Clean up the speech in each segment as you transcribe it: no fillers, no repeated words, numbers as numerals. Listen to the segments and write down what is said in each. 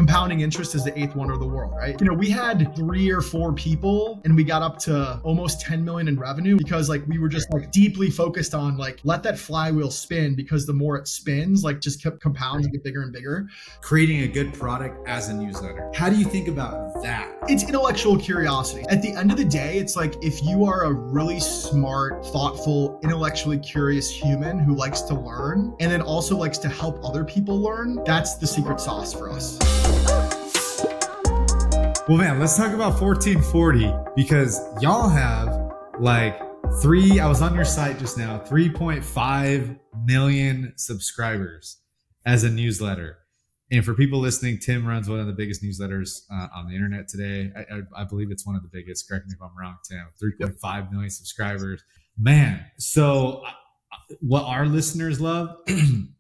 compounding interest is the eighth wonder of the world, right? We had 3 or 4 people and we got up to almost 10 million in revenue because like we were just like deeply focused on like, let that flywheel spin, because the more it spins, like just kept compounds and get bigger and bigger. Creating a good product as a newsletter. How do you think about that? It's intellectual curiosity. At the end of the day, it's like if you are a really smart, thoughtful, intellectually curious human who likes to learn and then also likes to help other people learn, that's the secret sauce for us. Well, man, let's talk about 1440 because y'all have like I was on your site just now, 3.5 million subscribers as a newsletter. And for people listening, Tim runs one of the biggest newsletters on the internet today. I believe it's one of the biggest. Correct me if I'm wrong, Tim. 3.5 million subscribers. Man, so what our listeners love,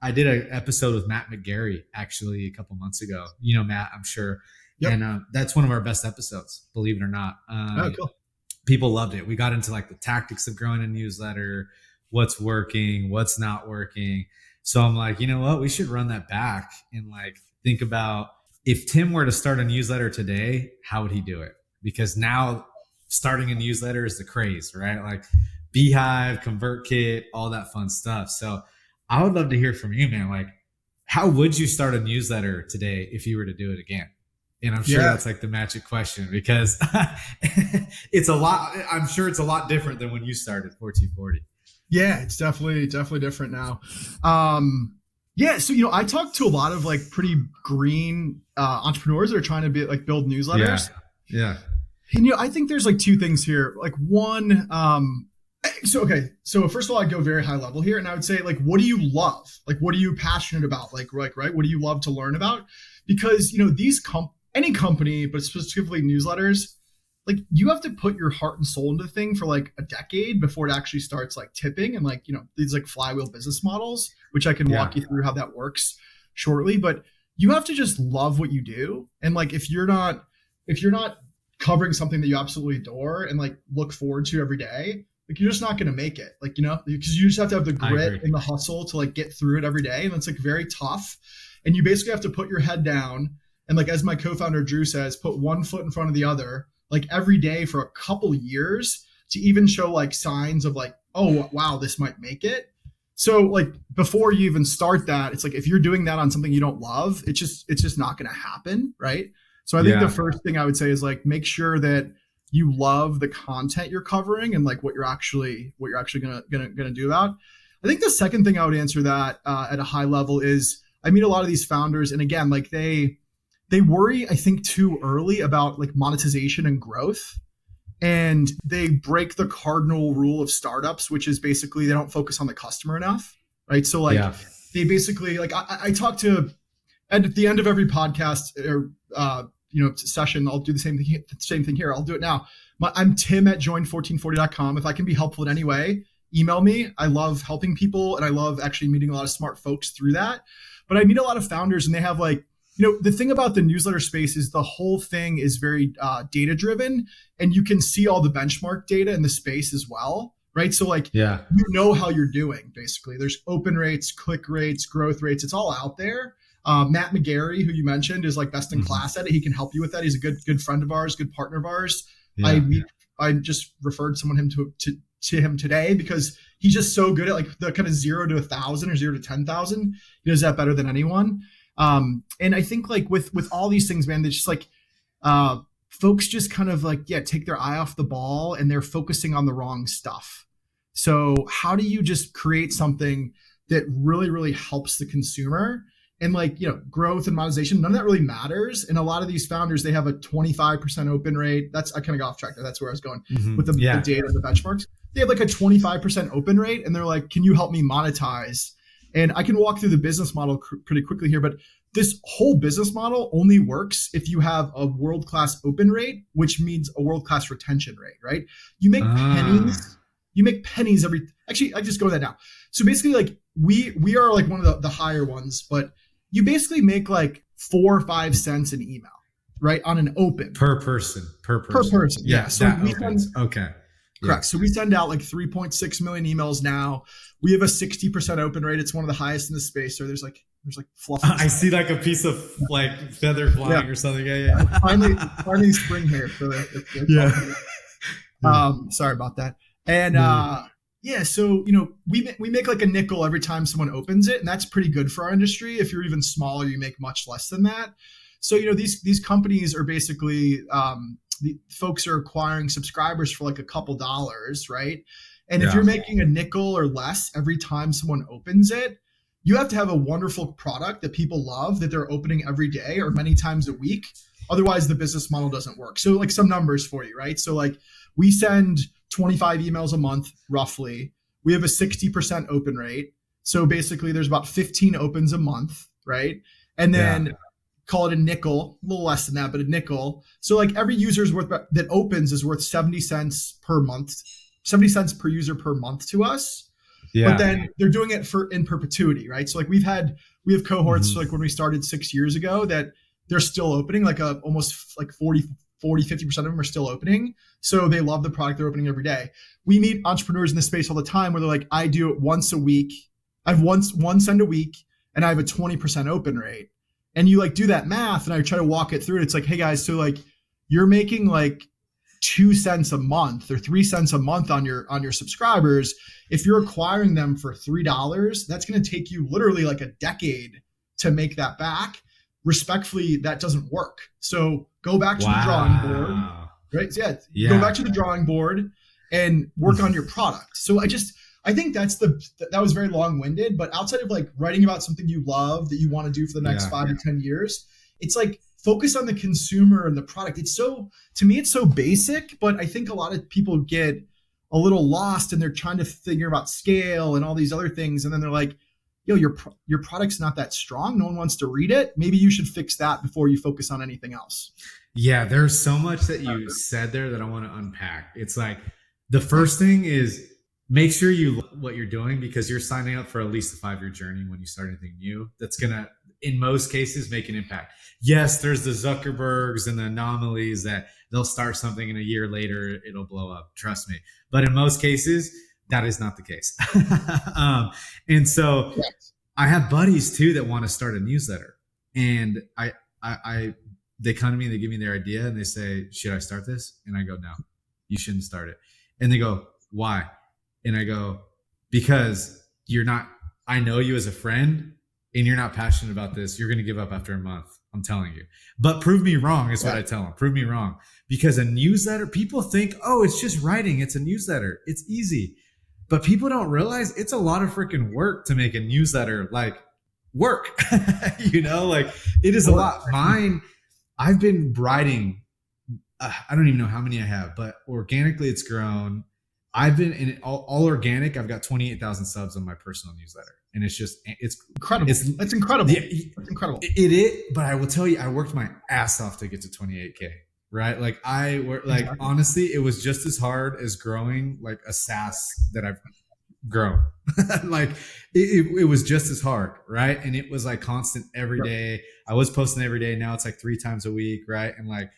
I did an episode with Matt McGarry actually a couple months ago. You know Matt, I'm sure. Yep. And that's one of our best episodes, believe it or not. Cool. People loved it. We got into like the tactics of growing a newsletter, what's working, what's not working. So I'm like, you know what? We should run that back and like think about if Tim were to start a newsletter today, how would he do it? Because now starting a newsletter is the craze, right? Like Beehive, ConvertKit, all that fun stuff. So I would love to hear from you, man. Like, how would you start a newsletter today if you were to do it again? And I'm sure that's like the magic question because it's a lot. I'm sure it's a lot different than when you started 1440. Yeah, it's definitely different now. So, I talk to a lot of like pretty green entrepreneurs that are trying to build newsletters. Yeah. And, I think there's like 2 things here. Like one, so first of all, I'd go very high level here and I would say like, what do you love? Like, what are you passionate about? Like, right. What do you love to learn about? Because, any company, but specifically newsletters, like you have to put your heart and soul into the thing for like a decade before it actually starts like tipping and like, these like flywheel business models, which I can walk you through how that works shortly. But you have to just love what you do. And like, if you're not covering something that you absolutely adore and like look forward to every day, like you're just not going to make it, like, because you just have to have the grit and the hustle to like get through it every day. And it's like very tough. And you basically have to put your head down. And like, as my co-founder Drew says, put one foot in front of the other, like every day for a couple years to even show like signs of like, oh, wow, this might make it. So like before you even start that, it's like, if you're doing that on something you don't love, it's just not going to happen. Right. So I think the first thing I would say is like, make sure that you love the content you're covering and like what you're actually going to do about. I think the second thing I would answer that at a high level is I meet a lot of these founders. And again, like they worry, I think, too early about like monetization and growth. And they break the cardinal rule of startups, which is basically they don't focus on the customer enough. Right. So like they basically like I talk to at the end of every podcast or session, I'll do the same thing here. I'll do it now. I'm Tim at join1440.com. If I can be helpful in any way, email me. I love helping people and I love actually meeting a lot of smart folks through that. But I meet a lot of founders and they have like, the thing about the newsletter space is the whole thing is very data driven and you can see all the benchmark data in the space as well. Right. So like, how you're doing basically. There's open rates, click rates, growth rates. It's all out there. Matt McGarry, who you mentioned, is like best in class at it. He can help you with that. He's a good friend of ours, good partner of ours. I just referred someone to him today because he's just so good at like the kind of 0 to 1,000 or 0 to 10,000. He does that better than anyone. And I think like with all these things, man, it's just like folks just kind of like, take their eye off the ball and they're focusing on the wrong stuff. So how do you just create something that really, really helps the consumer? And like, growth and monetization, none of that really matters. And a lot of these founders, they have a 25% open rate. I kind of got off track there. That's where I was going with the data and the benchmarks. They have like a 25% open rate and they're like, can you help me monetize? And I can walk through the business model pretty quickly here, but this whole business model only works if you have a world-class open rate, which means a world-class retention rate, right? You make pennies. You make pennies actually, I just go with that now. So basically like we are like one of the higher ones, but you basically make like 4 or 5 cents an email, right? On an open per person. Yeah. So Yeah. Correct. So we send out like 3.6 million emails now. We have a 60% open rate. It's one of the highest in the space. So there's like fluff. I see like a piece of like feather flying or something. Yeah. Finally spring here. So Yeah. sorry about that. And yeah, so we make like a nickel every time someone opens it, and that's pretty good for our industry. If you're even smaller, you make much less than that. So these companies are basically the folks are acquiring subscribers for like a couple dollars, right? And if you're making a nickel or less every time someone opens it, you have to have a wonderful product that people love, that they're opening every day or many times a week. Otherwise, the business model doesn't work. So like some numbers for you, right? So like we send 25 emails a month, roughly. We have a 60% open rate. So basically there's about 15 opens a month, right? And then call it a nickel, a little less than that, but a nickel. So like every user's worth that opens is worth 70 cents per month, 70 cents per user per month to us. Yeah. But then they're doing it in perpetuity, right? So like we have cohorts like when we started 6 years ago that they're still opening, like almost like 50% of them are still opening. So they love the product. They're opening every day. We meet entrepreneurs in this space all the time where they're like, I do it once a week. I have one send a week and I have a 20% open rate. And you like do that math and I try to walk it through. It's like, hey guys, so like you're making like 2 cents a month or 3 cents a month on your subscribers. If you're acquiring them for $3, that's going to take you literally like a decade to make that back. Respectfully, that doesn't work. So go back to the drawing board, right? So go back to the drawing board and work on your product. So I think that was very long-winded, but outside of like writing about something you love that you want to do for the next 5 to 10 years, it's like focus on the consumer and the product. To me, it's so basic, but I think a lot of people get a little lost and they're trying to figure out scale and all these other things. And then they're like, yo, your product's not that strong. No one wants to read it. Maybe you should fix that before you focus on anything else. Yeah, there's so much that you said there that I want to unpack. It's like the first thing is make sure you love what you're doing because you're signing up for at least a 5-year journey when you start anything new. That's going to, in most cases, make an impact. Yes, there's the Zuckerbergs and the anomalies that they'll start something and a year later it'll blow up. Trust me. But in most cases, that is not the case. And so I have buddies too that want to start a newsletter, and they come to me, they give me their idea and they say, should I start this? And I go, no, you shouldn't start it. And they go, why? And I go, because I know you as a friend and you're not passionate about this. You're going to give up after a month. I'm telling you, but prove me wrong is what I tell them. Prove me wrong, because a newsletter, people think, oh, it's just writing. It's a newsletter. It's easy. But people don't realize it's a lot of freaking work to make a newsletter like work, like it is a lot. I've been writing, I don't even know how many I have, but organically it's grown. I've been in all organic. I've got 28,000 subs on my personal newsletter. And it's incredible. That's incredible. That's incredible. But I will tell you, I worked my ass off to get to 28K. Right? Like honestly, it was just as hard as growing like a SaaS that I've grown. Like it was just as hard. Right. And it was like constant every day. I was posting every day. Now it's like 3 times a week. Right. And like,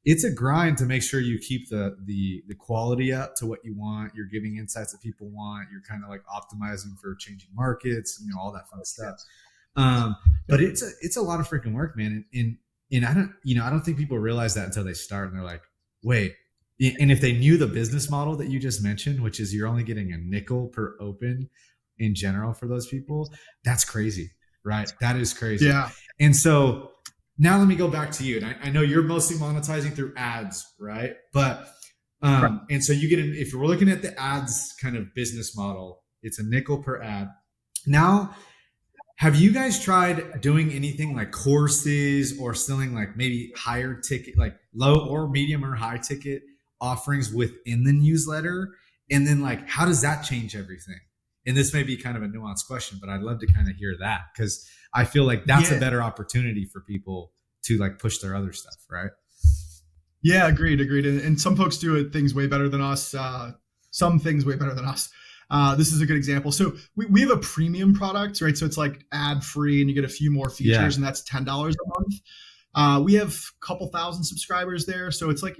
it's a grind to make sure you keep the quality up to what you want. You're giving insights that people want. You're kind of like optimizing for changing markets, all that fun stuff. But it's a lot of freaking work, man. And I don't think people realize that until they start and they're like, wait. And if they knew the business model that you just mentioned, which is you're only getting a nickel per open in general for those people, that's crazy, right? That is crazy. Yeah. And so now let me go back to you. And I know you're mostly monetizing through ads, right? But, and so if we're looking at the ads kind of business model, it's a nickel per ad. Now, have you guys tried doing anything like courses or selling like maybe higher ticket, like low or medium or high ticket offerings within the newsletter? And then like, how does that change everything? And this may be kind of a nuanced question, but I'd love to kind of hear that because I feel like that's a better opportunity for people to like push their other stuff, right? Yeah, agreed. And some folks do things way better than us. Some things way better than us. This is a good example. So we have a premium product, right? So it's like ad free and you get a few more features and that's $10 a month. We have a couple thousand subscribers there. So it's like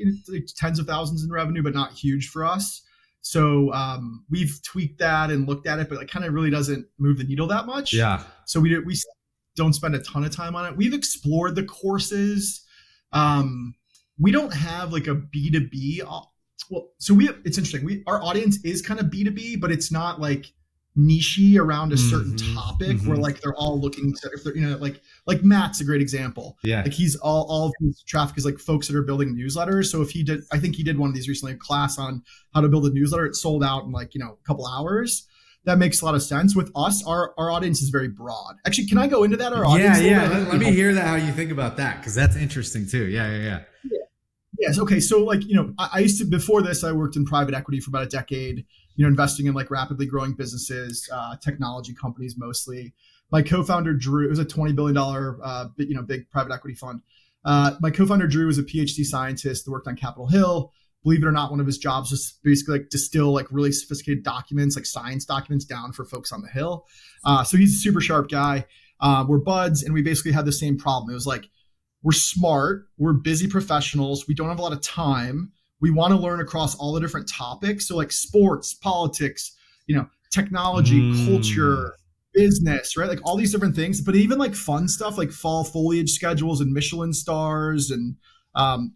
tens of thousands in revenue, but not huge for us. So we've tweaked that and looked at it, but it kind of really doesn't move the needle that much. Yeah. So we don't spend a ton of time on it. We've explored the courses. We don't have like a B2B. Well, so it's interesting. Our audience is kind of B2B, but it's not like niche-y around a certain topic where like they're all looking to, if they're, like Matt's a great example. Yeah. Like he's all of his traffic is like folks that are building newsletters. So if I think he did one of these recently, a class on how to build a newsletter. It sold out in like, a couple hours. That makes a lot of sense. With us, our audience is very broad. Actually, can I go into that? Our audience. Yeah. Let me hear that, how you think about that. Cause that's interesting too. Yeah. Yes. Okay. So like, I used to, before this, I worked in private equity for about a decade, investing in like rapidly growing businesses, technology companies mostly. My co-founder, Drew, it was a $20 billion, big private equity fund. My co-founder, Drew, was a PhD scientist that worked on Capitol Hill. Believe it or not, one of his jobs was basically like distill like really sophisticated documents, like science documents down for folks on the Hill. So he's a super sharp guy. We're buds, and we basically had the same problem. It was like, we're smart, we're busy professionals, we don't have a lot of time. We want to learn across all the different topics. So like sports, politics, technology, culture, business, right? Like all these different things, but even like fun stuff like fall foliage schedules and Michelin stars and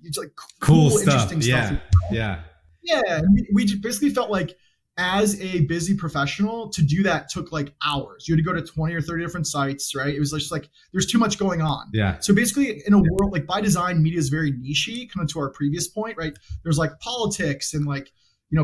it's like cool stuff. Interesting stuff. Yeah. And we just basically felt like as a busy professional to do that took like hours. You had to go to 20 or 30 different sites, right? It was just like, there's too much going on. Yeah. So basically in a world, like by design, media is very niche-y, kind of to our previous point, right? There's like politics and like,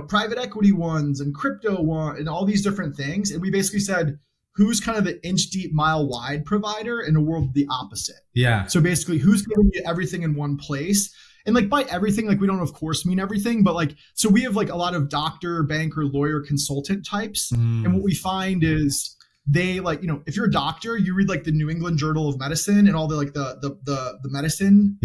private equity ones and crypto one and all these different things. And we basically said, who's kind of the inch deep, mile wide provider in a world the opposite? Yeah. So basically who's giving you everything in one place? And like by everything, like we don't of course mean everything, but like, so we have like a lot of doctor, banker, lawyer, consultant types. And what we find is they like, if you're a doctor, you read like the New England Journal of Medicine and all the like the medicine,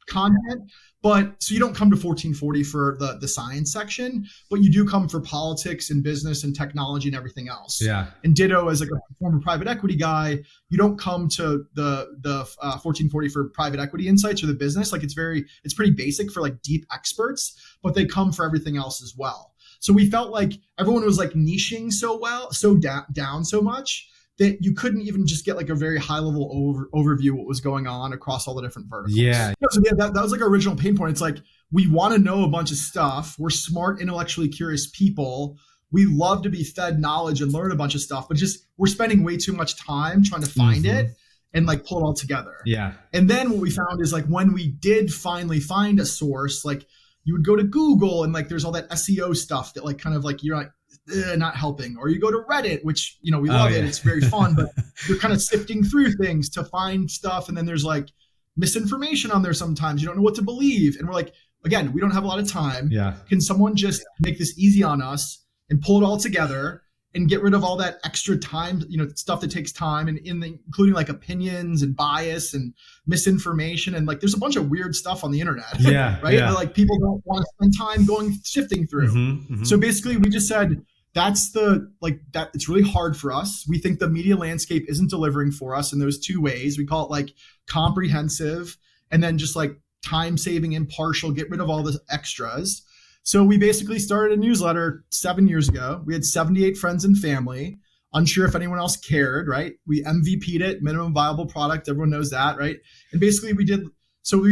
content. But so you don't come to 1440 for the science section, but you do come for politics and business and technology and everything else. Yeah. And ditto, as like a former private equity guy, you don't come to the 1440 for private equity insights or the business. Like it's pretty basic for like deep experts, but they come for everything else as well. So we felt like everyone was like niching so down so much that you couldn't even just get like a very high level overview of what was going on across all the different verticals. Yeah. So that was like our original pain point. It's like, we want to know a bunch of stuff. We're smart, intellectually curious people. We love to be fed knowledge and learn a bunch of stuff, but just we're spending way too much time trying to find it and like pull it all together. Yeah. And then what we found is like when we did finally find a source, like you would go to Google and like there's all that SEO stuff that like kind of like you're like, not helping. Or you go to Reddit, which, we love it. It's very fun, but you're kind of sifting through things to find stuff. And then there's like misinformation on there sometimes. You don't know what to believe. And we're like, again, we don't have a lot of time. Yeah. Can someone just make this easy on us and pull it all together and get rid of all that extra time, stuff that takes time and including like opinions and bias and misinformation. And like, there's a bunch of weird stuff on the internet. Yeah. Right. Yeah. But like people don't want to spend time sifting through. So basically we just said, it's really hard for us. We think the media landscape isn't delivering for us in those two ways. We call it like comprehensive and then just like time saving, impartial, get rid of all the extras. So we basically started a newsletter 7 years ago. We had 78 friends and family, unsure if anyone else cared, right? We MVP'd it, minimum viable product. Everyone knows that, right? And basically we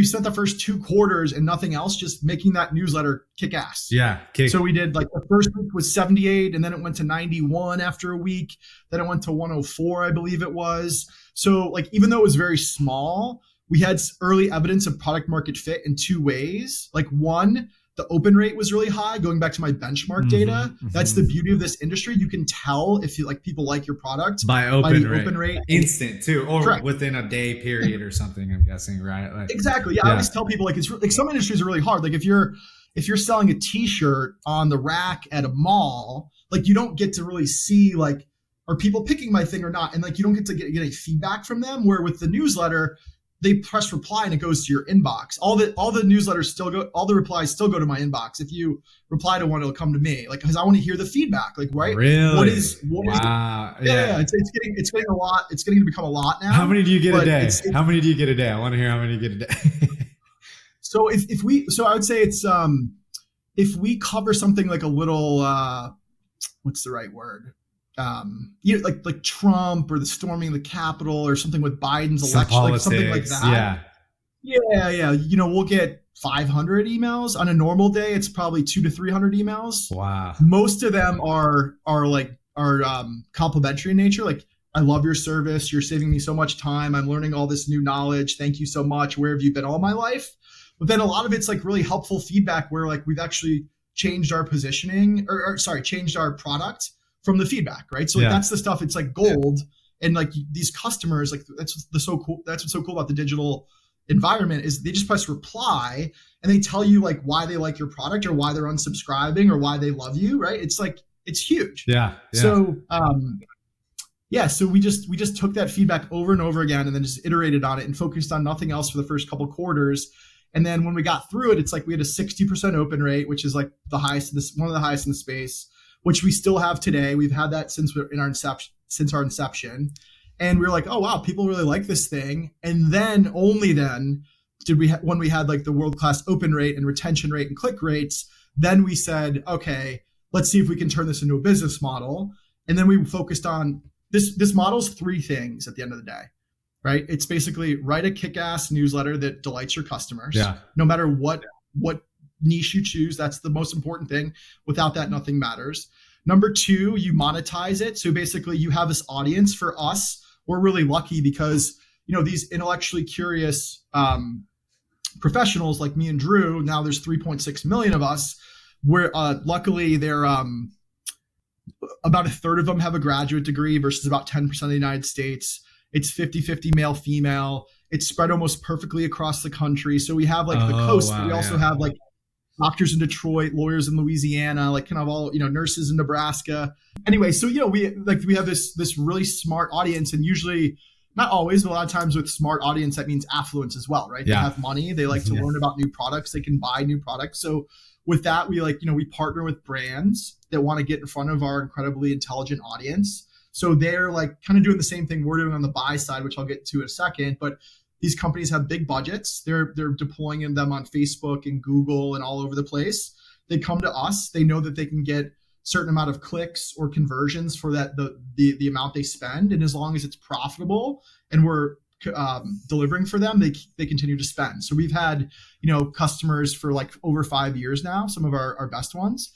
spent the first 2 quarters and nothing else, just making that newsletter kick ass. Yeah. So we did like the first week was 78 and then it went to 91 after a week. Then it went to 104, I believe it was. So like, even though it was very small, we had early evidence of product market fit in 2 ways. Like one, the open rate was really high. Going back to my benchmark data, that's the beauty of this industry. You can tell if people like your product by open rate. Instant too, or correct. Within a day period or something. I'm guessing, right? Like, exactly. Yeah, I always tell people like it's like some industries are really hard. Like if you're selling a T-shirt on the rack at a mall, like you don't get to really see like are people picking my thing or not, and like you don't get to get any feedback from them. Where with the newsletter, they press reply and it goes to your inbox. All the newsletters still go, all the replies still go to my inbox. If you reply to one, it'll come to me. Like, cause I want to hear the feedback. Like, right? Really? What is wow. Yeah. It's getting a lot. It's getting to become a lot now. How many do you get a day? How many do you get a day? I want to hear how many you get a day. So I would say it's, if we cover something like a little, what's the right word? Like Trump or the storming the Capitol or something with Biden's Some election, like politics. something like that. Yeah. Yeah. We'll get 500 emails on a normal day. It's probably 200 to 300 emails. Wow. Most of them are complimentary in nature. Like, I love your service. You're saving me so much time. I'm learning all this new knowledge. Thank you so much. Where have you been all my life? But then a lot of it's like really helpful feedback where like we've actually changed our positioning changed our product from the feedback, right? So like that's the stuff. It's like gold, and like these customers, like that's what's so cool about the digital environment is they just press reply and they tell you like why they like your product or why they're unsubscribing or why they love you, right? It's like it's huge. Yeah. So so we just took that feedback over and over again and then just iterated on it and focused on nothing else for the first couple quarters. And then when we got through it, it's like we had a 60% open rate, which is like the highest, one of the highest in the space, which we still have today. We've had that since our inception. And we were like, oh wow, people really like this thing. And then only then did we, when we had like the world-class open rate and retention rate and click rates, then we said, okay, let's see if we can turn this into a business model. And then we focused on this model's three things at the end of the day. Right? It's basically write a kick-ass newsletter that delights your customers. Yeah. No matter what niche you choose, that's the most important thing. Without that, nothing matters. Number two, you monetize it. So basically you have this audience. For us, we're really lucky because, these intellectually curious professionals like me and Drew, now there's 3.6 million of us, where luckily they're about a third of them have a graduate degree versus about 10% of the United States. It's 50-50 male, female. It's spread almost perfectly across the country. So we have like the coast, but we also have like doctors in Detroit, lawyers in Louisiana, like kind of all, nurses in Nebraska. Anyway, so, we have this really smart audience, and usually, not always, but a lot of times with smart audience, that means affluence as well, right? Yeah. They have money. They like to learn about new products. They can buy new products. So with that, we we partner with brands that want to get in front of our incredibly intelligent audience. So they're like kind of doing the same thing we're doing on the buy side, which I'll get to in a second. But these companies have big budgets. They're deploying them on Facebook and Google and all over the place. They come to us. They know that they can get certain amount of clicks or conversions for that the amount they spend. And as long as it's profitable and we're delivering for them, they continue to spend. So we've had customers for like over 5 years now, some of our best ones.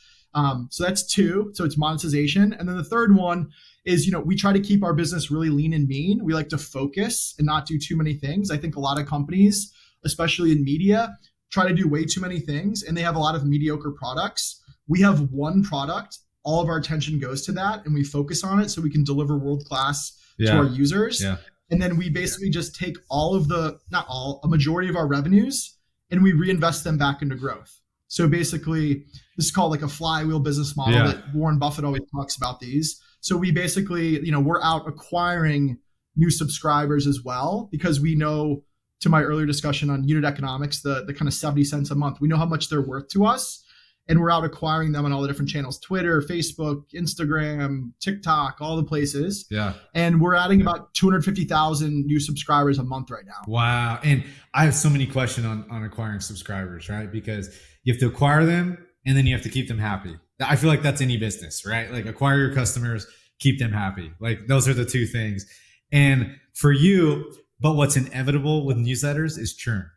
So that's two. So it's monetization. And then the third one is, we try to keep our business really lean and mean. We like to focus and not do too many things. I think a lot of companies, especially in media, try to do way too many things, and they have a lot of mediocre products. We have one product. All of our attention goes to that, and we focus on it so we can deliver world-class to our users. Yeah. And then we basically just take a majority of our revenues, and we reinvest them back into growth. So basically, this is called like a flywheel business model that Warren Buffett always talks about these. So we basically, we're out acquiring new subscribers as well, because we know, to my earlier discussion on unit economics, the kind of 70 cents a month, we know how much they're worth to us. And we're out acquiring them on all the different channels: Twitter, Facebook, Instagram, TikTok, all the places. Yeah. And we're adding about 250,000 new subscribers a month right now. Wow. And I have so many questions on acquiring subscribers, right? Because you have to acquire them and then you have to keep them happy. I feel like that's any business, right? Like, acquire your customers, keep them happy. Like, those are the two things. And for you, but what's inevitable with newsletters is churn,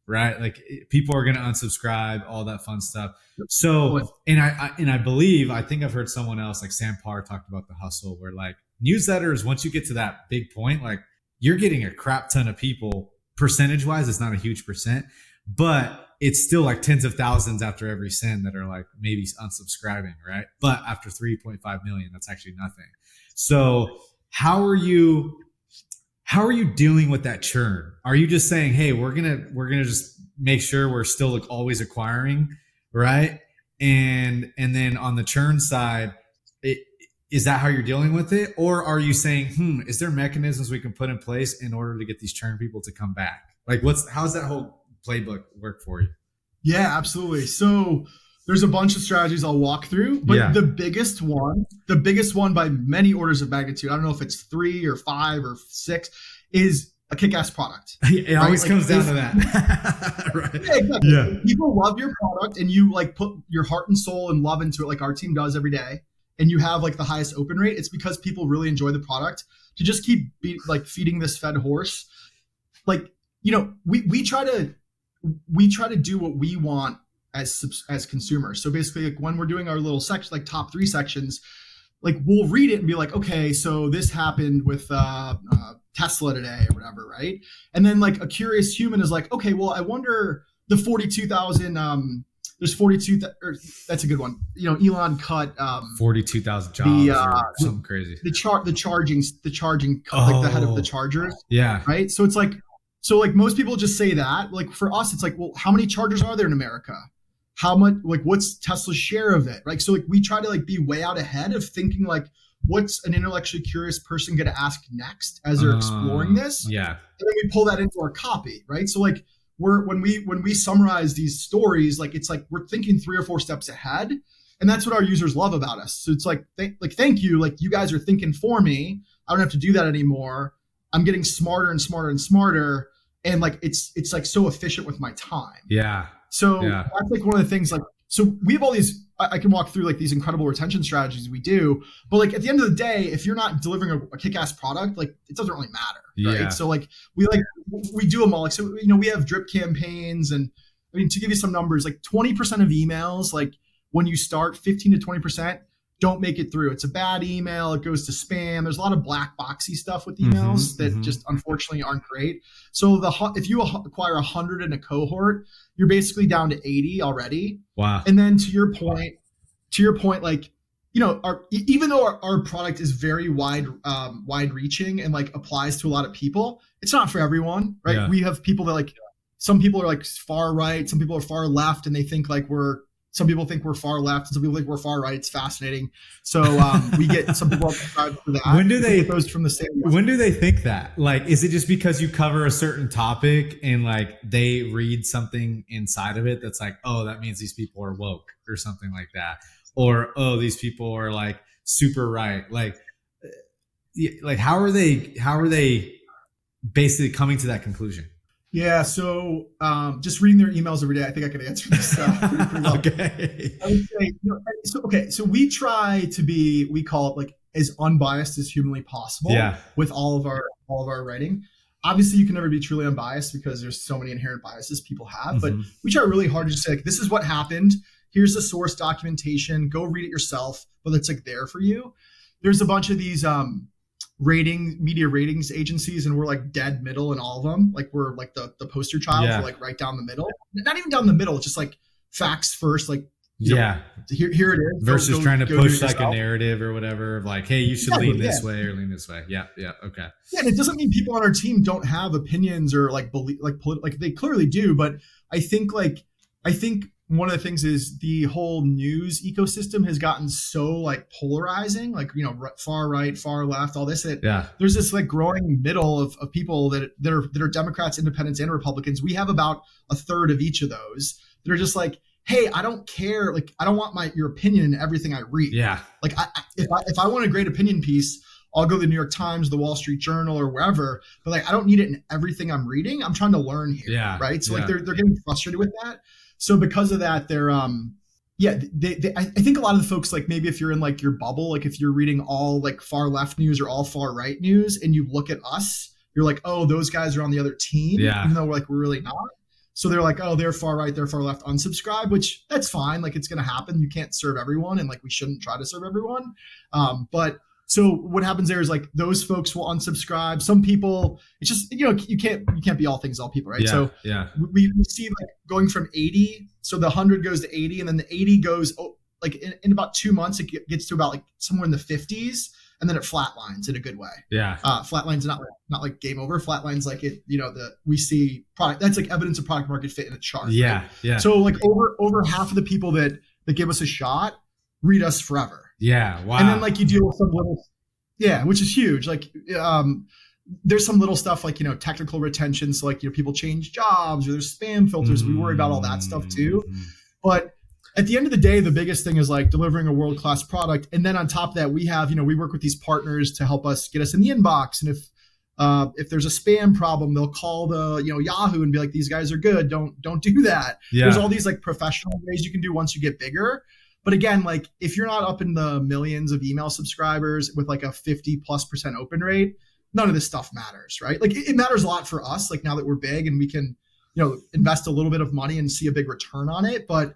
right? Like, people are going to unsubscribe, all that fun stuff. So, and I think I've heard someone else, like Sam Parr, talked about the hustle, where like newsletters, once you get to that big point, like, you're getting a crap ton of people. Percentage wise, it's not a huge percent, but it's still like tens of thousands after every send that are like maybe unsubscribing, right? But after 3.5 million, that's actually nothing. So how are you dealing with that churn? Are you just saying, hey, we're gonna just make sure we're still like always acquiring, right? And then on the churn side, is that how you're dealing with it? Or are you saying, is there mechanisms we can put in place in order to get these churn people to come back? Like, how's that whole playbook work for you? Yeah, absolutely. So there's a bunch of strategies I'll walk through, but the biggest one by many orders of magnitude, I don't know if it's 3 or 5 or 6, is a kick-ass product. It always comes down to that. Right. Yeah, exactly. Yeah. People love your product and you like put your heart and soul and love into it like our team does every day, and you have like the highest open rate. It's because people really enjoy the product. To just keep like feeding this fed horse, like, we try to do what we want as consumers. So basically, like when we're doing our little section, like top 3 sections, like we'll read it and be like, okay, so this happened with Tesla today or whatever, right? And then like a curious human is like, okay, well, I wonder the 42,000. There's 42. That's a good one. Elon cut 42,000 jobs or something crazy. The charging like the head of the chargers. Yeah. Right. So it's like, most people just say that. Like for us, it's like, well, how many chargers are there in America? How much, like, what's Tesla's share of it? Right. So like we try to like be way out ahead of thinking like, what's an intellectually curious person going to ask next as they're exploring this? Yeah. And then we pull that into our copy. Right. So like when we summarize these stories, like it's like we're thinking 3 or 4 steps ahead. And that's what our users love about us. So it's like, thank you. Like you guys are thinking for me. I don't have to do that anymore. I'm getting smarter and smarter and smarter. And like, it's like so efficient with my time. Yeah. So that's like one of the things, like, so we have all these, I can walk through like these incredible retention strategies we do, but like at the end of the day, if you're not delivering a kick-ass product, like it doesn't really matter. Right. So like, we do them all. Like, so, we have drip campaigns, and I mean, to give you some numbers, like 20% of emails, like when you start, 15 to 20% don't make it through. It's a bad email. It goes to spam. There's a lot of black boxy stuff with emails that just unfortunately aren't great. So if you acquire 100 in a cohort, you're basically down to 80 already. Wow. And then to your point, like, even though our product is very wide reaching and like applies to a lot of people, it's not for everyone, right? Yeah. We have people that like, some people are like far right, some people are far left, and they think like some people think we're far left, and some people think we're far right. It's fascinating. So we get some people subscribe for that. When do they post from the same? When do they think that? Like, is it just because you cover a certain topic and like they read something inside of it that's like, oh, that means these people are woke or something like that, or oh, these people are like super right? Like how are they basically coming to that conclusion? Yeah, so just reading their emails every day, I think I can answer this pretty well. Okay. I would say, so we try to be, we call it like as unbiased as humanly possible with all of our writing. Obviously, you can never be truly unbiased because there's so many inherent biases people have, but we try really hard to just say, like, this is what happened. Here's the source documentation. Go read it yourself, but it's like there for you. There's a bunch of these media ratings agencies, and we're like dead middle in all of them. Like we're like the poster child for like right down the middle. Not even down the middle, it's just like facts first, like here it is. Versus trying to push like a narrative or whatever of like, hey, you should lean this way or lean this way. Yeah, okay. Yeah, and it doesn't mean people on our team don't have opinions or like believe like they clearly do, but I think one of the things is the whole news ecosystem has gotten so like polarizing, like, far right, far left, all this. There's this like growing middle of people that are Democrats, independents, and Republicans. We have about a third of each of those that are just like, hey, I don't care. Like, I don't want your opinion in everything I read. Yeah. Like if I want a great opinion piece, I'll go to the New York Times, the Wall Street Journal, or wherever. But like, I don't need it in everything I'm reading. I'm trying to learn here. Yeah. Right. So like they're getting frustrated with that. So because of that, they're I think a lot of the folks, like maybe if you're in like your bubble, like if you're reading all like far left news or all far right news and you look at us, you're like, oh, those guys are on the other team, even though we're really not. So they're like, oh, they're far right, they're far left, unsubscribe, which that's fine. Like it's going to happen. You can't serve everyone, and like we shouldn't try to serve everyone. But so what happens there is like those folks will unsubscribe. Some people, it's just, you can't be all things to all people, right? So we see like going from 80, so the 100 goes to 80, and then the 80 goes like in about 2 months, it gets to about like somewhere in the 50s, and then it flatlines in a good way. Yeah. Flatlines not like game over. Flatlines like it, we see product, that's like evidence of product market fit in a chart. Yeah. Right? Yeah. So like over half of the people that give us a shot read us forever. Yeah. Wow. And then like you deal with some little, which is huge. Like there's some little stuff like, technical retention. So like, people change jobs, or there's spam filters. We worry about all that stuff too. But at the end of the day, the biggest thing is like delivering a world-class product. And then on top of that, we have, we work with these partners to help us get us in the inbox. And if If there's a spam problem, they'll call the Yahoo and be like, these guys are good. Don't do that. There's Yeah. all these like professional ways you can do once you get bigger. But again, like if you're not up in the millions of email subscribers with like a 50+% open rate, none of this stuff matters, right? Like it matters a lot for us, like now that we're big and we can, invest a little bit of money and see a big return on it. But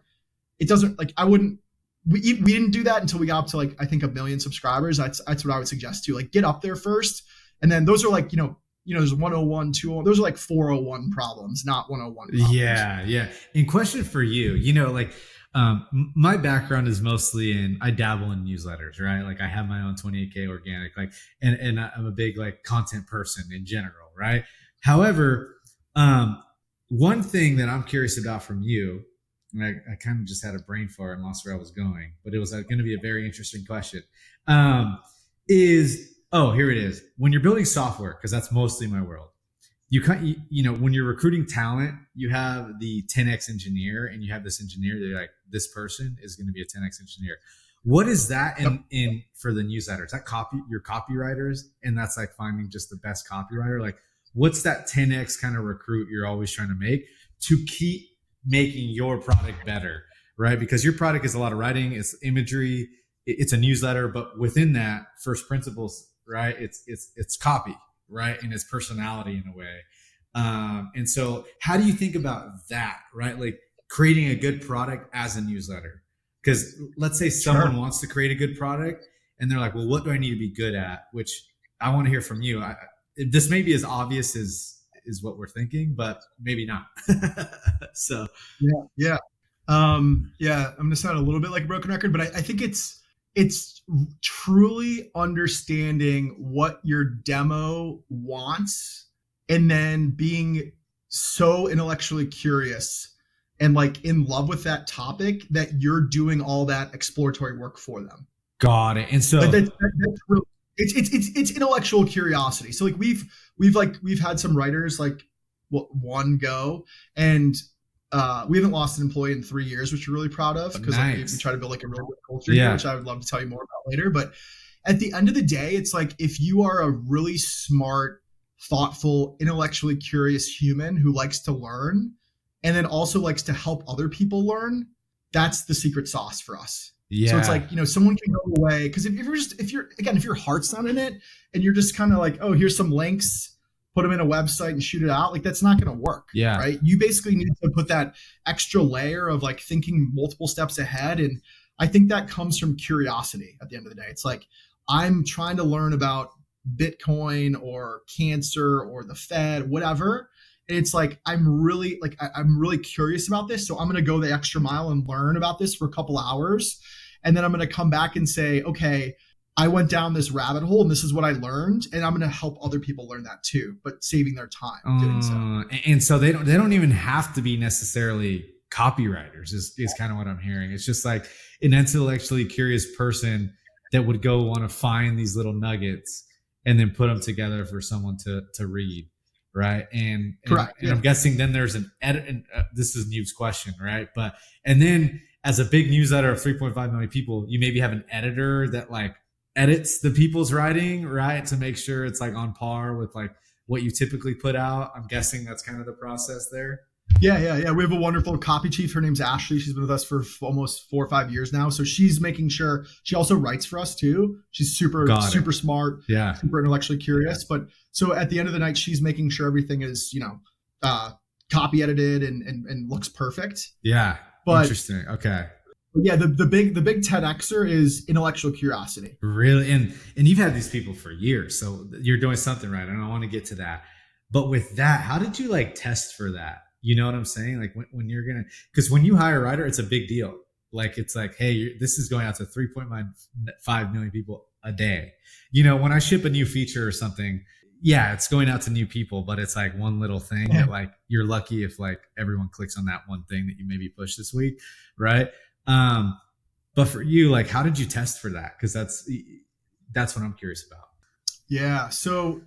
it doesn't like, we didn't do that until we got up to like, I think 1 million subscribers. That's what I would suggest too. Like get up there first. And then those are like, there's 101, 201, those are like 401 problems, not 101 problems. Yeah. Yeah. And question for you, my background is mostly I dabble in newsletters, right? Like I have my own 28K organic, like, and I'm a big like content person in general, right? However, one thing that I'm curious about from you, and I kind of just had a brain fart and lost where I was going, but it was going to be a very interesting question, here it is. When you're building software, because that's mostly my world, when you're recruiting talent, you have the 10x engineer, and you have this engineer. They're like, this person is going to be a 10x engineer. What is that in for the newsletter? Is that your copywriters, and that's like finding just the best copywriter? Like, what's that 10x kind of recruit you're always trying to make to keep making your product better, right? Because your product is a lot of writing, it's imagery, it's a newsletter, but within that, first principles, right? It's copy, right? And it's personality in a way. And so how do you think about that, right? Like creating a good product as a newsletter? Because let's say someone wants to create a good product and they're like, well, what do I need to be good at? Which I want to hear from you. This may be as obvious as what we're thinking, but maybe not. So yeah. I'm going to sound a little bit like a broken record, but I think it's truly understanding what your demo wants and then being so intellectually curious and like in love with that topic that you're doing all that exploratory work for them. Got it. And so like that's really, it's intellectual curiosity. So like we've had some writers like one go, and we haven't lost an employee in 3 years, which we're really proud of, because like, we try to build like a really good culture here, which I would love to tell you more about later. But at the end of the day, it's like if you are a really smart, thoughtful, intellectually curious human who likes to learn and then also likes to help other people learn, that's the secret sauce for us. Yeah. So it's like, someone can go away, because if your heart's not in it and you're just kind of like, oh, here's some links, put them in a website and shoot it out, like that's not going to work. Yeah. Right. You basically need to put that extra layer of like thinking multiple steps ahead. And I think that comes from curiosity at the end of the day. It's like, I'm trying to learn about Bitcoin or cancer or the Fed, whatever. And it's like, I'm really curious about this. So I'm going to go the extra mile and learn about this for a couple hours. And then I'm going to come back and say, okay, I went down this rabbit hole and this is what I learned. And I'm going to help other people learn that too, but saving their time doing so. And so they don't even have to be necessarily copywriters is kind of what I'm hearing. It's just like an intellectually curious person that would go want to find these little nuggets and then put them together for someone to read. Right. And I'm guessing then there's an edit. And, this is Nube's question, right? And then as a big newsletter of 3.5 million people, you maybe have an editor that like edits the people's writing, right? To make sure it's like on par with like what you typically put out. I'm guessing that's kind of the process there. Yeah. We have a wonderful copy chief. Her name's Ashley. She's been with us for almost 4 or 5 years now. So she's making sure, she also writes for us too. She's super smart, super intellectually curious. But so at the end of the night, she's making sure everything is, copy edited and looks perfect. Yeah. But interesting. Okay. Yeah. The big 10Xer is intellectual curiosity. Really? And you've had these people for years, so you're doing something right. And I want to get to that. But with that, how did you like test for that? You know what I'm saying? Like when you're because when you hire a writer, it's a big deal. Like, it's like, hey, this is going out to 3.5 million people a day. When I ship a new feature or something, yeah, it's going out to new people, but it's like one little thing that like, you're lucky if like everyone clicks on that one thing that you maybe pushed this week. Right. But for you, like, how did you test for that? Cause that's what I'm curious about. Yeah. So,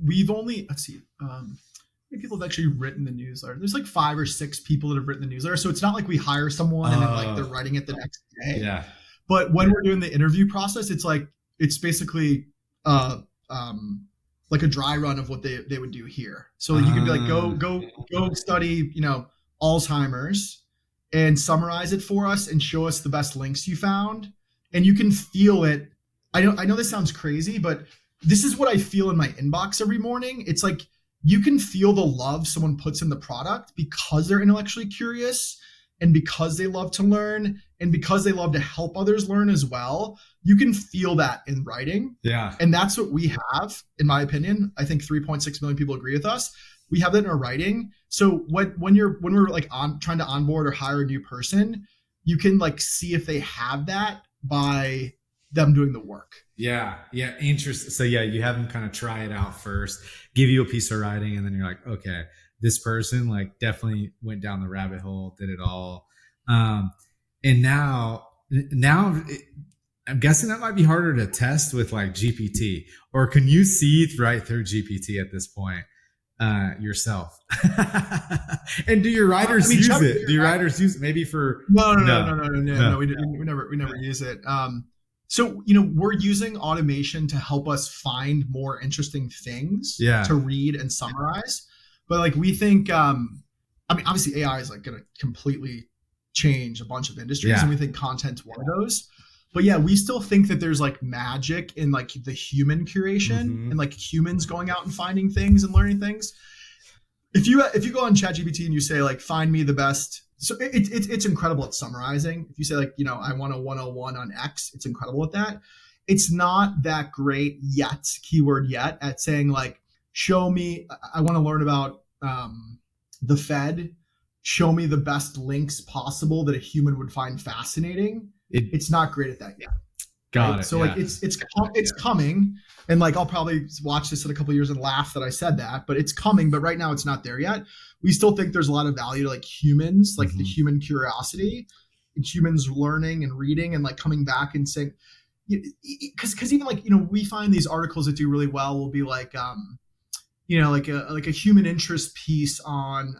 we've only, let's see, many people have actually written the newsletter. There's like 5 or 6 people that have written the newsletter. So it's not like we hire someone and then like they're writing it the next day. Yeah. But when we're doing the interview process, it's like, it's basically like a dry run of what they would do here. So like, you could be like, Uh, go study, Alzheimer's and summarize it for us and show us the best links you found. And you can feel it. I know this sounds crazy, but this is what I feel in my inbox every morning. It's like you can feel the love someone puts in the product because they're intellectually curious and because they love to learn and because they love to help others learn as well. You can feel that in writing. yeah. And that's what we have, in my opinion. I think 3.6 million people agree with us. We have that in our writing. So when we're like trying to onboard or hire a new person, you can like see if they have that by them doing the work. Yeah. Yeah. Interesting. So yeah, you have them kind of try it out first, give you a piece of writing, and then you're like, okay, this person like definitely went down the rabbit hole, did it all. And now I'm guessing that might be harder to test with like GPT, or can you see right through GPT at this point yourself? And do your writers use it? Do your writers use it maybe for no, we never use it. So we're using automation to help us find more interesting things to read and summarize. But like we think, obviously AI is like going to completely change a bunch of industries, and we think content's one of those. But yeah, we still think that there's like magic in like the human curation and like humans going out and finding things and learning things. If you go on ChatGPT and you say like, find me the best, so it's incredible at summarizing. If you say like, I want a 101 on X, it's incredible at that. It's not that great yet, keyword yet, at saying like, show me, I want to learn about the Fed. Show me the best links possible that a human would find fascinating. It's not great at that yet. Got it. So like it's coming, and like I'll probably watch this in a couple of years and laugh that I said that, but it's coming. But right now it's not there yet. We still think there's a lot of value to like humans, like the human curiosity, and humans learning and reading and like coming back and saying, because even like we find these articles that do really well will be like like a human interest piece on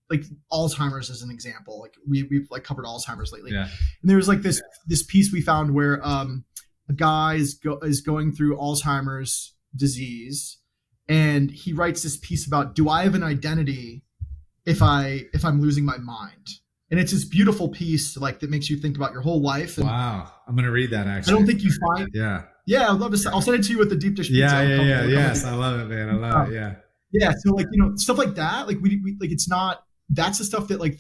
like Alzheimer's as an example. Like we've like covered Alzheimer's lately. Yeah. And there's like this piece we found where a guy is going through Alzheimer's disease, and he writes this piece about, do I have an identity if I'm losing my mind? And it's this beautiful piece like that makes you think about your whole life. And wow. I'm going to read that actually. I don't think you find. Yeah. I'd love to. I'll send it to you with the deep dish pizza. Yeah. Yes. I love it, man. I love it. Yeah. Yeah. So like, stuff like that, like we like, it's not, that's the stuff that like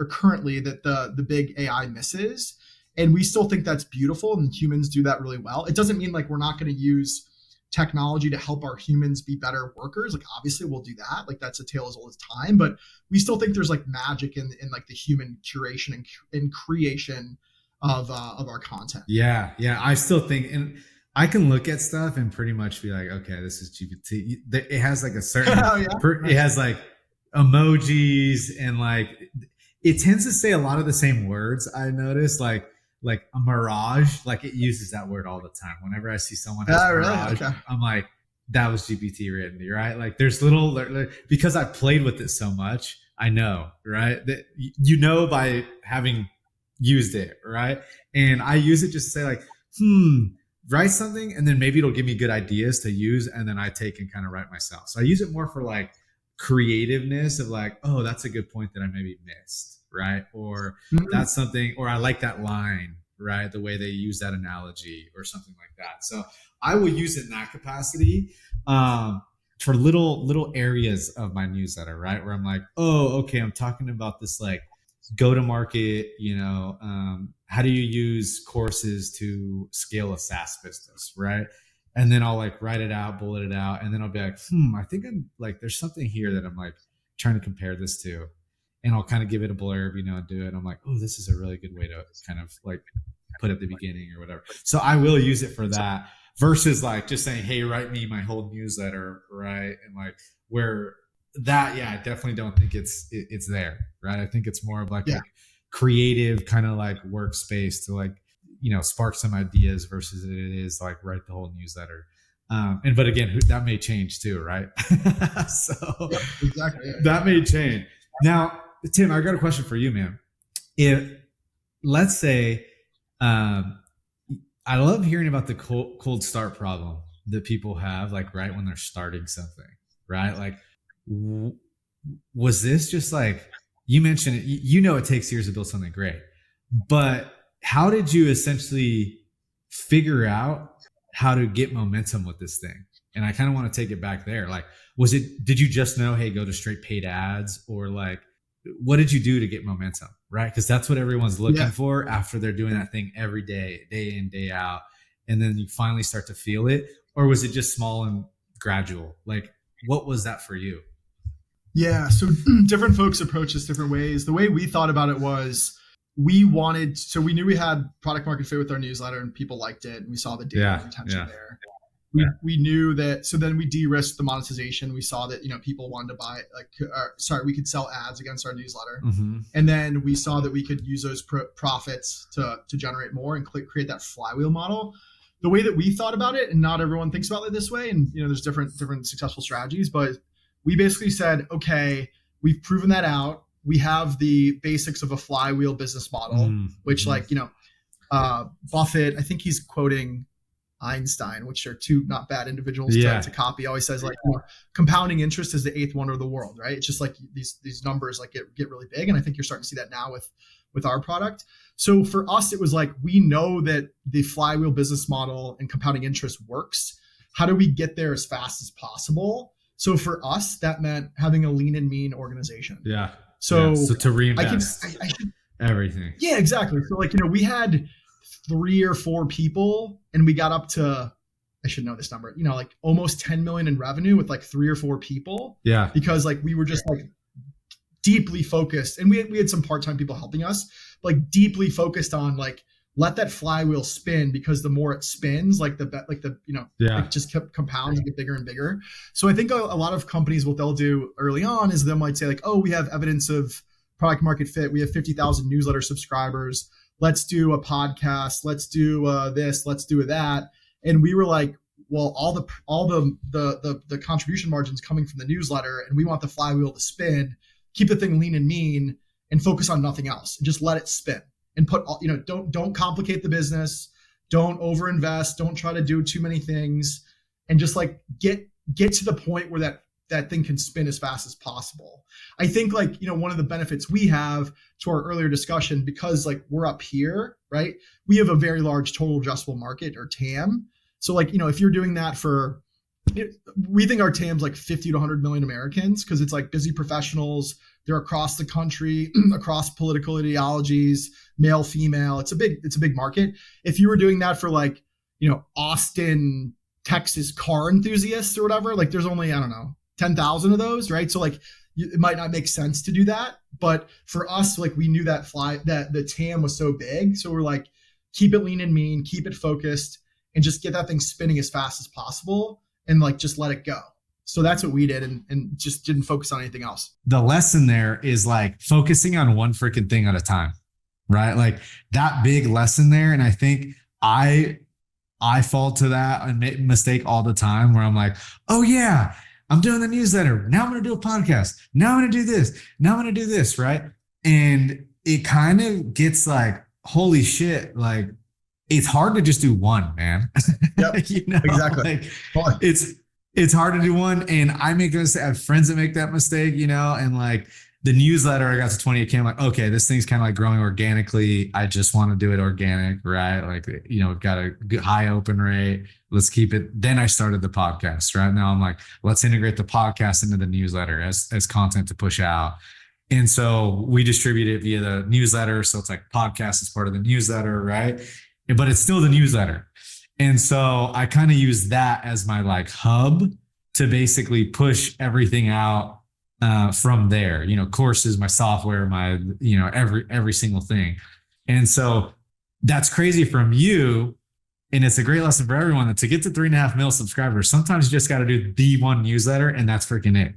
currently that the big AI misses. And we still think that's beautiful, and humans do that really well. It doesn't mean like we're not going to use technology to help our humans be better workers. Like obviously we'll do that. Like that's a tale as old as time, but we still think there's like magic in like the human curation and creation of our content. Yeah. I still think, and I can look at stuff and pretty much be like, okay, this is GPT. It has like a certain, it has like emojis, and like it tends to say a lot of the same words. I noticed like a mirage, like it uses that word all the time. Whenever I see someone has mirage, really? Okay. I'm like, that was GPT written, right? Like there's little, because I played with it so much, I know, right? That by having used it, right? And I use it just to say like, write something, and then maybe it'll give me good ideas to use, and then I take and kind of write myself. So I use it more for like creativeness of like, oh, that's a good point that I maybe missed, right? Or that's something, or I like that line, right? The way they use that analogy or something like that. So I will use it in that capacity for little areas of my newsletter, right? Where I'm like, oh, okay, I'm talking about this like go to market, how do you use courses to scale a SaaS business, right? And then I'll like write it out, bullet it out, and then I'll be like, I think I'm like, there's something here that I'm like trying to compare this to, and I'll kind of give it a blurb, do it. I'm like, oh, this is a really good way to kind of like put at the beginning or whatever. So I will use it for that versus like just saying, hey, write me my whole newsletter, right? And like where that, I definitely don't think it's there, right? I think it's more of like a creative kind of like workspace to like, spark some ideas versus it is like write the whole newsletter. But again, that may change too, right? So exactly. That may change. Now, Tim, I got a question for you, man. If let's say, I love hearing about the cold start problem that people have, like right when they're starting something, right? Like, w- was this just like, you mentioned it, you know, it takes years to build something great, but how did you essentially figure out how to get momentum with this thing? And I kind of want to take it back there. Like, did you just know, hey, go to straight paid ads, or like, what did you do to get momentum? Right. Cause that's what everyone's looking for after they're doing that thing every day, day in, day out. And then you finally start to feel it. Or was it just small and gradual? Like, what was that for you? Yeah. So different folks approach this different ways. The way we thought about it was so we knew we had product market fit with our newsletter and people liked it. And we saw the data and retention there. We knew that. So then we de-risked the monetization. We saw that, people wanted to buy we could sell ads against our newsletter. Mm-hmm. And then we saw that we could use those profits to generate more and create that flywheel model. The way that we thought about it, and not everyone thinks about it this way, and there's different successful strategies, but we basically said, okay, we've proven that out. We have the basics of a flywheel business model, which Buffett, I think he's quoting Einstein, which are two not bad individuals to copy, always says compounding interest is the eighth wonder of the world, right? It's just like these numbers get really big. And I think you're starting to see that now with our product. So for us, it was like, we know that the flywheel business model and compounding interest works. How do we get there as fast as possible? So for us, that meant having a lean and mean organization. Yeah. So to reinvest everything. Yeah, exactly. So we had 3 or 4 people and we got up to, I should know this number, almost 10 million in revenue with 3 or 4 people. Yeah. Because we were just deeply focused, and we had some part-time people helping us, deeply focused on let that flywheel spin, because the more it spins, it just kept compounds and get bigger and bigger. So I think a lot of companies, what they'll do early on is they might say oh, we have evidence of product market fit. We have 50,000 newsletter subscribers. Let's do a podcast. Let's do this. Let's do that. And we were like, well, all the contribution margins coming from the newsletter, and we want the flywheel to spin. Keep the thing lean and mean, and focus on nothing else, and just let it spin. And put don't complicate the business. Don't overinvest. Don't try to do too many things, and just get to the point where that thing can spin as fast as possible. I think one of the benefits we have to our earlier discussion, because we're up here, right? We have a very large total addressable market, or TAM. So if you're doing that we think our TAM's 50 to 100 million Americans, because it's busy professionals. They're across the country, across political ideologies, male, female. It's a big market. If you were doing that for Austin, Texas car enthusiasts or whatever, there's only, I don't know, 10,000 of those, right? So it might not make sense to do that. But for us, we knew that the TAM was so big. So we're keep it lean and mean, keep it focused, and just get that thing spinning as fast as possible, and just let it go. So that's what we did, and just didn't focus on anything else. The lesson there is focusing on one freaking thing at a time, right? That big lesson there. And I think I fall to that and make mistake all the time, where I'm like, oh yeah, I'm doing the newsletter. Now I'm going to do a podcast. Now I'm going to do this. Now I'm going to do this. Right. And it kind of gets holy shit. It's hard to just do one, man. Yep, exactly. It's hard to do one. And I have friends that make that mistake, and the newsletter, I got to 28K. I'm like, okay, this thing's kind of growing organically. I just want to do it organic, right? We've got a good high open rate. Let's keep it. Then I started the podcast. Right now I'm like, let's integrate the podcast into the newsletter as content to push out. And so we distribute it via the newsletter. So it's podcast is part of the newsletter, right? But it's still the newsletter. And so I kind of use that as my hub to basically push everything out from there, courses, my software, my, every single thing. And so that's crazy from you. And it's a great lesson for everyone that to get to 3.5 million subscribers, sometimes you just got to do the one newsletter, and that's freaking it.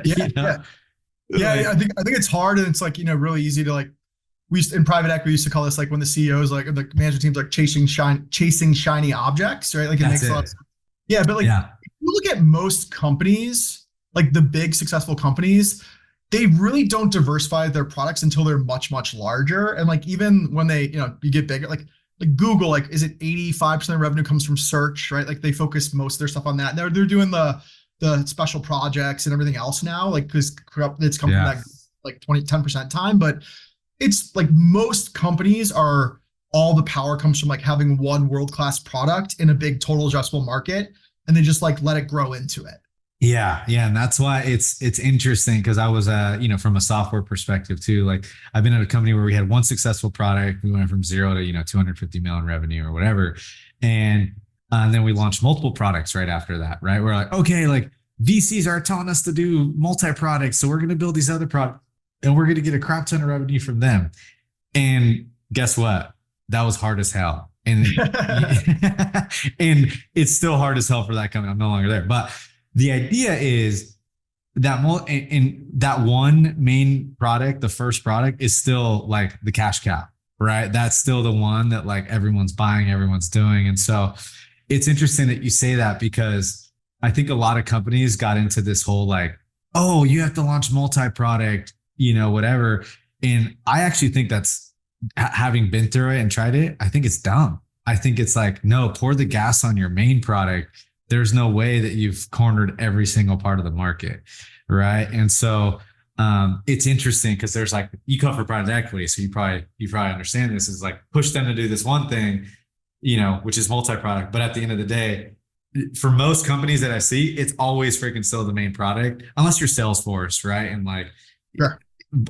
Yeah. I think it's hard, and it's really easy to in private equity, we used to call this when the CEOs, the management team's chasing shiny objects, right? It makes a lot of sense. Yeah. But if you look at most companies, the big successful companies, they really don't diversify their products until they're much, much larger. And even when they, you get bigger, like Google, like is it 85% of revenue comes from search, right? Like they focus most of their stuff on that. They're doing the special projects and everything else now, like because it's come from Yeah. that like 10% time. But it's like most companies are all the power comes from like having one world-class product in a big total addressable market, and they just like let it grow into it. Yeah, yeah, and that's why it's interesting because I was from a software perspective too. Like I've been at a company where we had one successful product, we went from zero to 250 million revenue or whatever, and then we launched multiple products right after that. Right, we're like, okay, like VCs are telling us to do multi-products, so we're going to build these other products, and we're going to get a crap ton of revenue from them. And guess what? That was hard as hell, and and it's still hard as hell for that company. I'm no longer there, but the idea is that in that one main product, the first product is still like the cash cow, right? That's still the one that like everyone's buying, everyone's doing. And so it's interesting that you say that because I think a lot of companies got into this whole like, oh, you have to launch multi-product, whatever. And I actually think that's having been through it and tried it, I think it's dumb. I think it's like, no, pour the gas on your main product. There's no way that you've cornered every single part of the market, right? And so it's interesting because there's like you come for private equity, so you probably understand this is like push them to do this one thing, which is multi-product. But at the end of the day, for most companies that I see, it's always freaking still the main product, unless you're Salesforce, right? And like, Sure.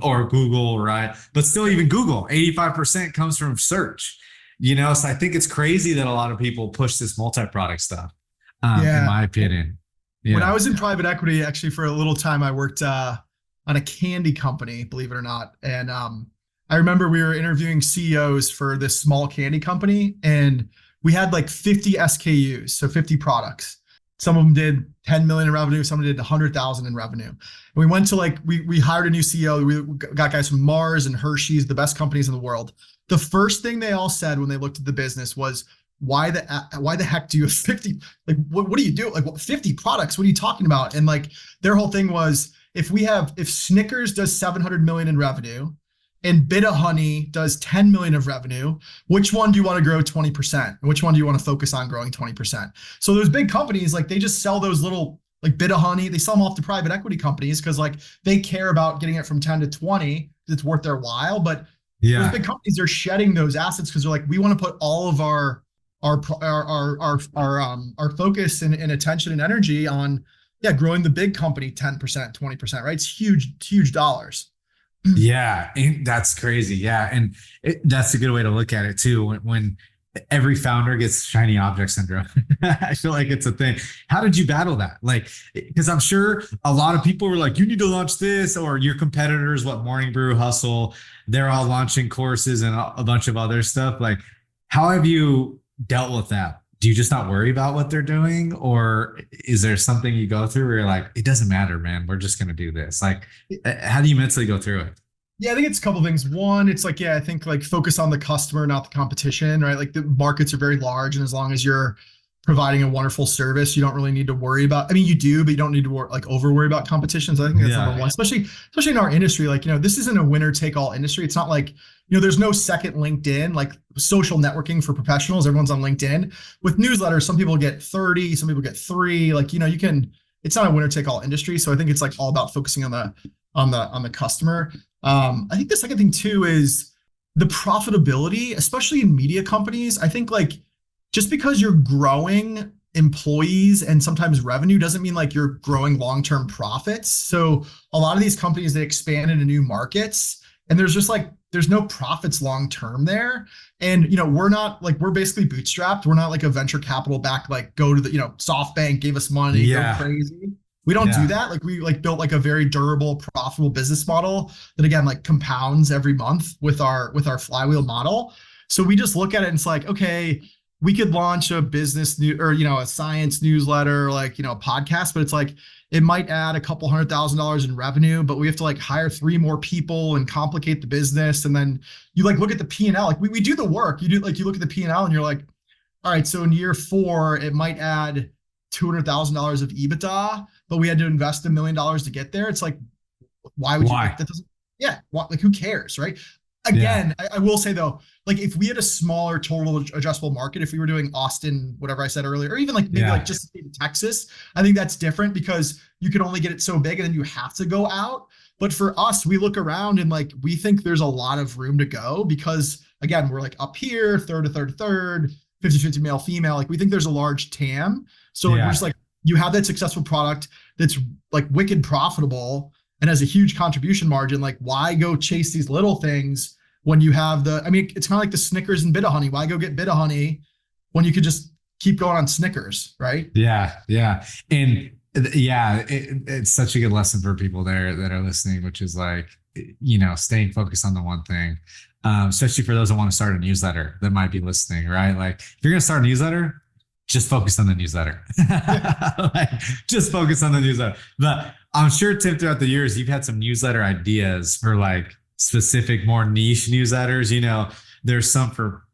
or Google, right? But still, even Google, 85% comes from search, So I think it's crazy that a lot of people push this multi-product stuff. In Yeah. my opinion. Yeah. When I was in private equity, actually for a little time, I worked on a candy company, believe it or not. And I remember we were interviewing CEOs for this small candy company, and we had like 50 SKUs, so 50 products. Some of them did 10 million in revenue, some did 100,000 in revenue. And we went to like we hired a new CEO. We got guys from Mars and Hershey's, the best companies in the world. The first thing they all said when they looked at the business was, why the heck do you have 50? Like, what do you do? Like, what, 50 products? What are you talking about? And like, their whole thing was, if Snickers does 700 million in revenue and Bit-O-Honey does 10 million of revenue, which one do you want to grow 20%? And which one do you want to focus on growing 20%? So those big companies, like they just sell those little, like Bit-O-Honey, they sell them off to private equity companies because like they care about getting it from 10 to 20 because it's worth their while. But those big companies are shedding those assets because they're like, we want to put all of our focus and attention and energy on growing the big company 10%, 20%, right? It's huge dollars. Yeah, that's crazy. Yeah, and that's a good way to look at it too. When every founder gets shiny object syndrome, I feel like it's a thing. How did you battle that? Like, because I'm sure a lot of people were like, you need to launch this, or your competitors, what Morning Brew, Hustle, they're all launching courses and a bunch of other stuff. Like, how have you dealt with that? Do you just not worry about what they're doing, or is there something you go through where you're like, it doesn't matter, man, we're just going to do this? Like, how do you mentally go through it? Yeah, I think it's a couple of things. One, it's like, I think like focus on the customer, not the competition, right? Like the markets are very large, and as long as you're providing a wonderful service, you don't really need to worry about, I mean, you do, but you don't need to over worry about competition. So I think that's number one, especially in our industry. Like, this isn't a winner take all industry. It's not like, there's no second LinkedIn, like social networking for professionals. Everyone's on LinkedIn. With newsletters, some people get 30, some people get 3. Like, it's not a winner take all industry. So I think it's like all about focusing on the customer. I think the second thing too is the profitability, especially in media companies. I think like just because you're growing employees and sometimes revenue doesn't mean like you're growing long-term profits. So a lot of these companies, they expand into new markets, and there's no profits long-term there. And, we're basically bootstrapped. We're not like a venture capital back, like go to the, SoftBank gave us money, go crazy. We don't do that. Like we built like a very durable, profitable business model that again, like compounds every month with our Flywheel model. So we just look at it and it's like, okay, we could launch a business a science newsletter, like, a podcast, but it's like, it might add a couple $100,000 in revenue, but we have to like hire 3 more people and complicate the business. And then you like look at the P&L, like we do the work. You look at the P&L and you're like, all right, so in year 4, it might add $200,000 of EBITDA, but we had to invest $1 million to get there. It's like, why would you? Like, that doesn't. Yeah, like who cares, right? Yeah. Again, I will say though, like if we had a smaller total addressable market, if we were doing Austin, whatever I said earlier, or even like maybe like Yeah. just Texas, I think that's different because you can only get it so big and then you have to go out. But for us, we look around and like we think there's a lot of room to go because again, we're like up here, third to third to third, 50-50 male, female. Like we think there's a large TAM. So like we're just Yeah. like, you have that successful product that's like wicked profitable and has a huge contribution margin. Like, why go chase these little things when you have the? I mean, it's kind of like the Snickers and Bit-O-Honey. Why go get Bit-O-Honey when you could just keep going on Snickers, right? Yeah. Yeah. And yeah, it's such a good lesson for people there that are listening, which is like, staying focused on the one thing. Especially for those that want to start a newsletter that might be listening, right? Like if you're going to start a newsletter, just focus on the newsletter. Like, just focus on the newsletter. But I'm sure, Tim, throughout the years, you've had some newsletter ideas for like specific, more niche newsletters. There's some for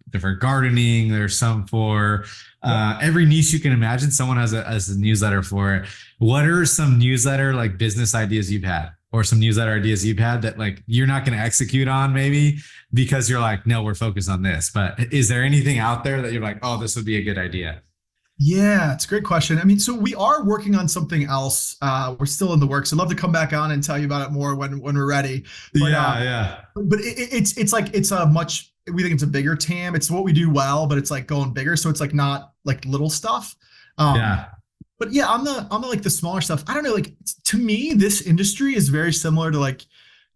gardening. There's some for every niche you can imagine. Someone has a newsletter for it. What are some newsletter like business ideas you've had? Or some newsletter ideas you've had that like you're not going to execute on maybe because you're like, no, we're focused on this. But is there anything out there that you're like, oh, this would be a good idea? Yeah, it's a great question. I mean, so we are working on something else. We're still in the works. I'd love to come back on and tell you about it more when we're ready. But Yeah, yeah, it's like it's a much we think it's a bigger TAM. It's what we do well, but it's like going bigger. So it's like not like little stuff. Um, yeah. but yeah, on the like the smaller stuff, I don't know. Like to me, this industry is very similar to like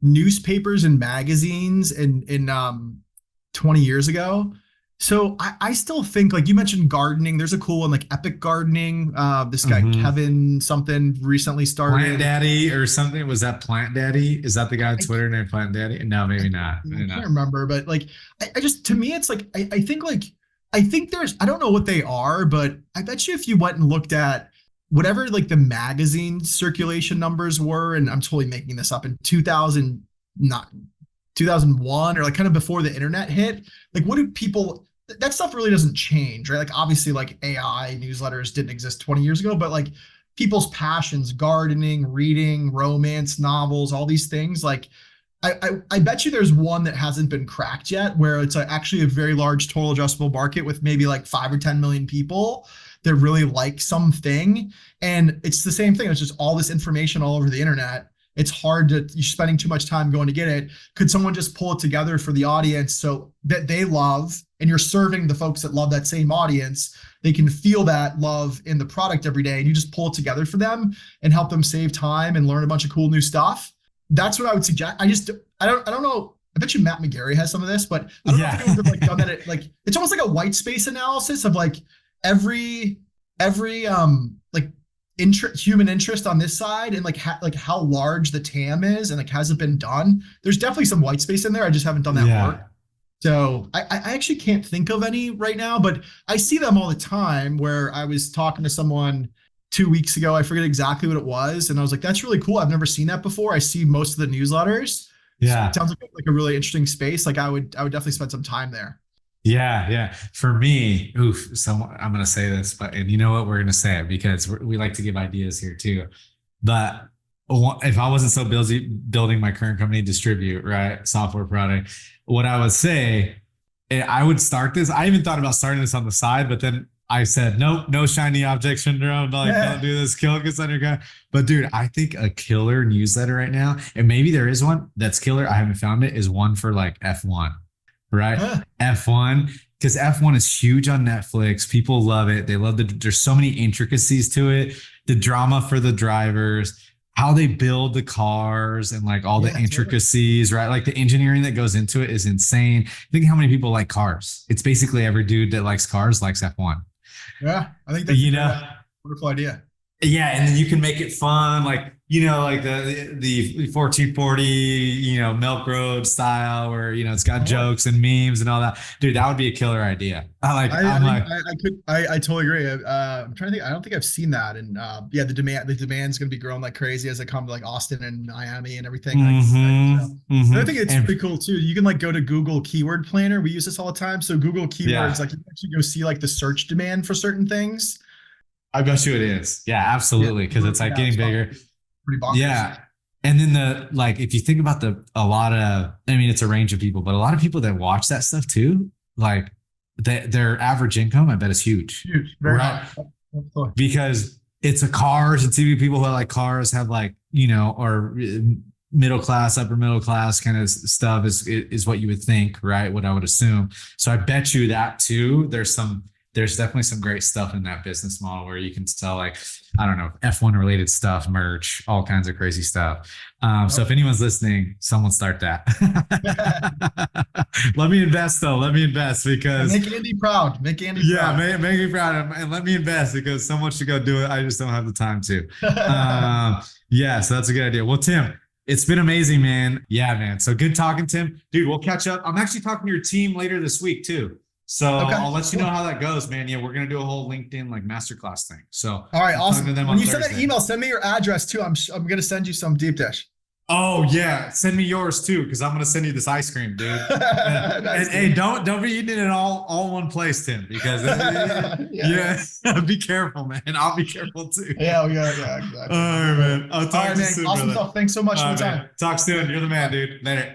newspapers and magazines in 20 years ago. So I still think like you mentioned gardening. There's a cool one like Epic Gardening. This guy Mm-hmm. Kevin something recently Plant started. Daddy or something. Was that Plant Daddy? Is that the guy on I, Twitter named Plant Daddy? No, I, maybe not. I Maybe can't not. remember, but like I just to me it's like I think there's I don't know what they are, but I bet you if you went and looked at whatever like the magazine circulation numbers were, and I'm totally making this up in 2000 not 2001 or like kind of before the internet hit, like what do people that stuff really doesn't change, right? Like obviously like AI newsletters didn't exist 20 years ago, but like people's passions, gardening, reading, romance, novels, all these things, like I bet you there's one that hasn't been cracked yet, where it's actually a very large total addressable market with maybe like 5 or 10 million people that really like something, and it's the same thing. It's just all this information all over the internet. It's hard to you're spending too much time going to get it. Could someone just pull it together for the audience so that they love, and you're serving the folks that love that same audience? They can feel that love in the product every day, and you just pull it together for them and help them save time and learn a bunch of cool new stuff. That's what I would suggest. I don't know. I bet you Matt McGarry has some of this, but I don't know if Yeah. anyone's ever like done that. Like it's almost like a white space analysis of like every like human interest on this side and like like how large the TAM is and like has it been done. There's definitely some white space in there. I just haven't done that work. Yeah. So I actually can't think of any right now, but I see them all the time. Where I was talking to someone 2 weeks ago, I forget exactly what it was, and I was like, "That's really cool. I've never seen that before." I see most of the newsletters. So it Yeah. sounds like a really interesting space. Like I would definitely spend some time there. Yeah, yeah. For me, oof. So I'm gonna say this, but and you know what? We're gonna say it because we like to give ideas here too. But if I wasn't so busy building my current company, Distribute, right, software product, what I would say, I would start this. I even thought about starting this on the side, but then I said, nope, no shiny object syndrome. Like, don't Yeah. do this. Kill gets on your gun. But dude, I think a killer newsletter right now, and maybe there is one that's killer. I haven't found it. Is one for like F1, right? Huh. F1, because F1 is huge on Netflix. People love it. They love there's so many intricacies to it. The drama for the drivers, how they build the cars and like all the Yeah. Totally. intricacies, right? Like the engineering that goes into it is insane. Think how many people like cars. It's basically every dude that likes cars likes F1. Yeah. I think that's a You great, know, wonderful idea. yeah, and then you can make it fun, like like the 1440, Milk Road style, where it's got Totally. jokes and memes and all that. Dude, that would be a killer idea. I I'm think like, I totally agree. I'm trying to think. I don't think I've seen that, and yeah, the demand's going to be growing like crazy as I come to like Austin and Miami and everything. So I think it's and pretty cool too. You can like go to Google Keyword Planner. We use this all the time. So Google Keywords, yeah, like you can actually go see like the search demand for certain things. I bet you it is. Yeah, Yeah, absolutely, because it's like yeah, getting it's bigger. pretty bonkers. Yeah. And then if you think about a lot of, I mean, it's a range of people, but a lot of people that watch that stuff too, like their average income, I bet is huge, Huge, very right? high. Absolutely. Because it's a cars, and TV people who like cars have like, or middle class, upper middle class kind of stuff is what you would think, right? What I would assume. So I bet you that too. There's definitely some great stuff in that business model where you can sell like, I don't know, F1 related stuff, merch, all kinds of crazy stuff. So if anyone's listening, someone start that. Let me invest though. Let me invest because make Andy proud. Make Andy yeah, proud. make me proud and let me invest because someone should go do it. I just don't have the time to. Yeah, so that's a good idea. Well, Tim, it's been amazing, man. Yeah, man. So good talking, Tim. Dude, we'll catch up. I'm actually talking to your team later this week too. So Okay. I'll let you know how that goes, man. Yeah, we're gonna do a whole LinkedIn like masterclass thing. So All right, I'm awesome. talking to them When on you send that Thursday. email, send me your address too. I'm gonna send you some deep dish. Oh yeah, send me yours too, because I'm gonna send you this ice cream, dude. Nice, and hey, don't be eating it all one place, Tim, because yeah, be careful, man. I'll be careful too. Yeah, exactly. All right, man. I'll talk to you man. soon, Awesome brother. stuff. Thanks so much for All the right, time. man. Talk soon. You're the man, dude. Later.